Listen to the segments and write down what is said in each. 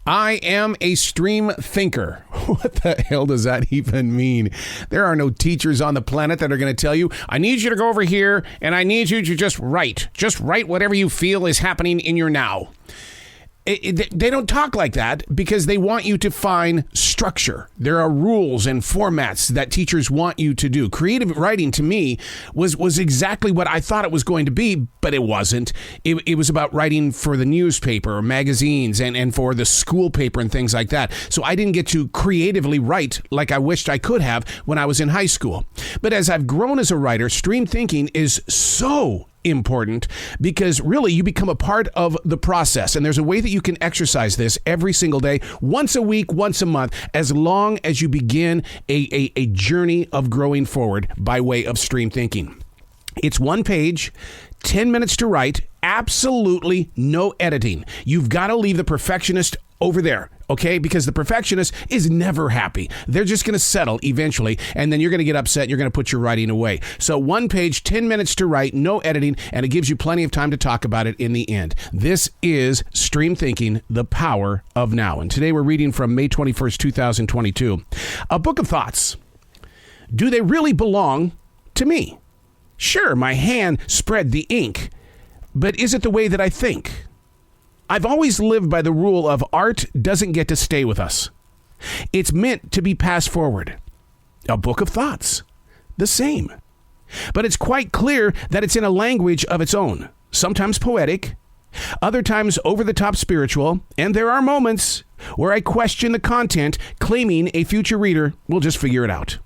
I am a stream thinker. What the hell does that even mean? There are no teachers on the planet that are going to tell you, I need you to go over here and I need you to just write. Just write whatever you feel is happening in your now. They don't talk like that because they want you to find structure. There are rules and formats that teachers want you to do. Creative writing to me was exactly what I thought it was going to be, but it wasn't. It was about writing for the newspaper or magazines and for the school paper and things like that. So I didn't get to creatively write like I wished I could have when I was in high school. But as I've grown as a writer, stream thinking is so important because really you become a part of the process, and there's a way that you can exercise this every single day, once a week, once a month, as long as you begin a journey of growing forward by way of stream thinking. It's one page, 10 minutes to write, absolutely no editing. You've got to leave the perfectionist over there, okay? Because the perfectionist is never happy. They're just going to settle eventually, and then you're going to get upset. You're going to put your writing away. So one page, 10 minutes to write, no editing, and it gives you plenty of time to talk about it in the end. This is Stream Thinking, the Power of Now. And today we're reading from May 21st, 2022. A book of thoughts. Do they really belong to me? Sure, my hand spread the ink, but is it the way that I think? I've always lived by the rule of art doesn't get to stay with us. It's meant to be passed forward. A book of thoughts, the same. But it's quite clear that it's in a language of its own, sometimes poetic, other times over-the-top spiritual, and there are moments where I question the content, claiming a future reader will just figure it out.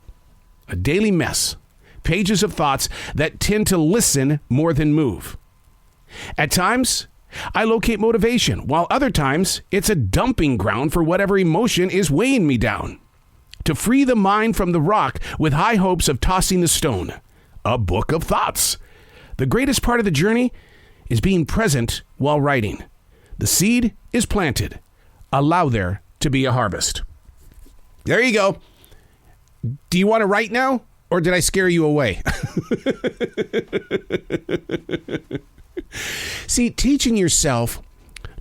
A daily mess, pages of thoughts that tend to listen more than move. At times, I locate motivation, while other times it's a dumping ground for whatever emotion is weighing me down. To free the mind from the rock with high hopes of tossing the stone. A book of thoughts. The greatest part of the journey is being present while writing. The seed is planted. Allow there to be a harvest. There you go. Do you want to write now, or did I scare you away? See, teaching yourself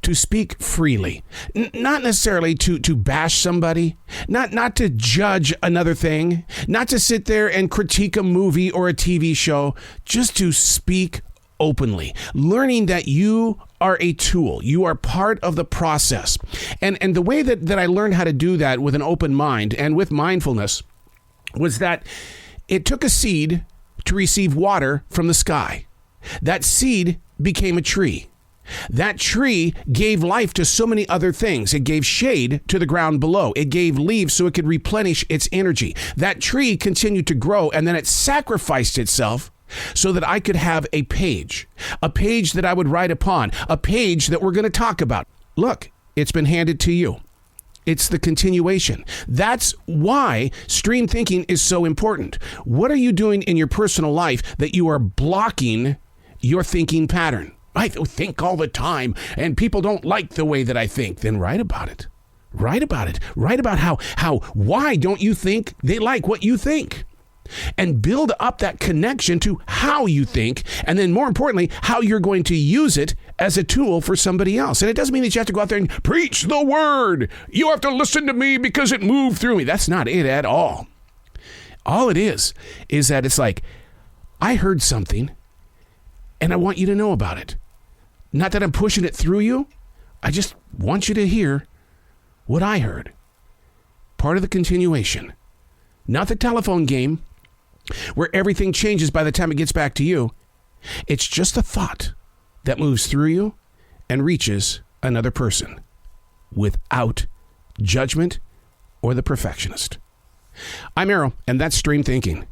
to speak freely, not necessarily to bash somebody, not to judge another thing, not to sit there and critique a movie or a TV show, just to speak openly, learning that you are a tool. You are part of the process. And the way that I learned how to do that with an open mind and with mindfulness was that it took a seed to receive water from the sky. That seed became a tree. That tree gave life to so many other things. It gave shade to the ground below. It gave leaves so it could replenish its energy. That tree continued to grow, and then it sacrificed itself so that I could have a page that I would write upon, a page that we're going to talk about. Look, it's been handed to you. It's the continuation. That's why stream thinking is so important. What are you doing in your personal life that you are blocking your thinking pattern? I think all the time, and people don't like the way that I think. Then write about it. Write about it. Write about why don't you think they like what you think? And build up that connection to how you think, and then more importantly, how you're going to use it as a tool for somebody else. And it doesn't mean that you have to go out there and preach the word. You have to listen to me because it moved through me. That's not it at all. All it is that it's like, I heard something, and I want you to know about it. Not that I'm pushing it through you. I just want you to hear what I heard. Part of the continuation. Not the telephone game where everything changes by the time it gets back to you. It's just a thought that moves through you and reaches another person without judgment or the perfectionist. I'm Arrow, and that's Stream Thinking.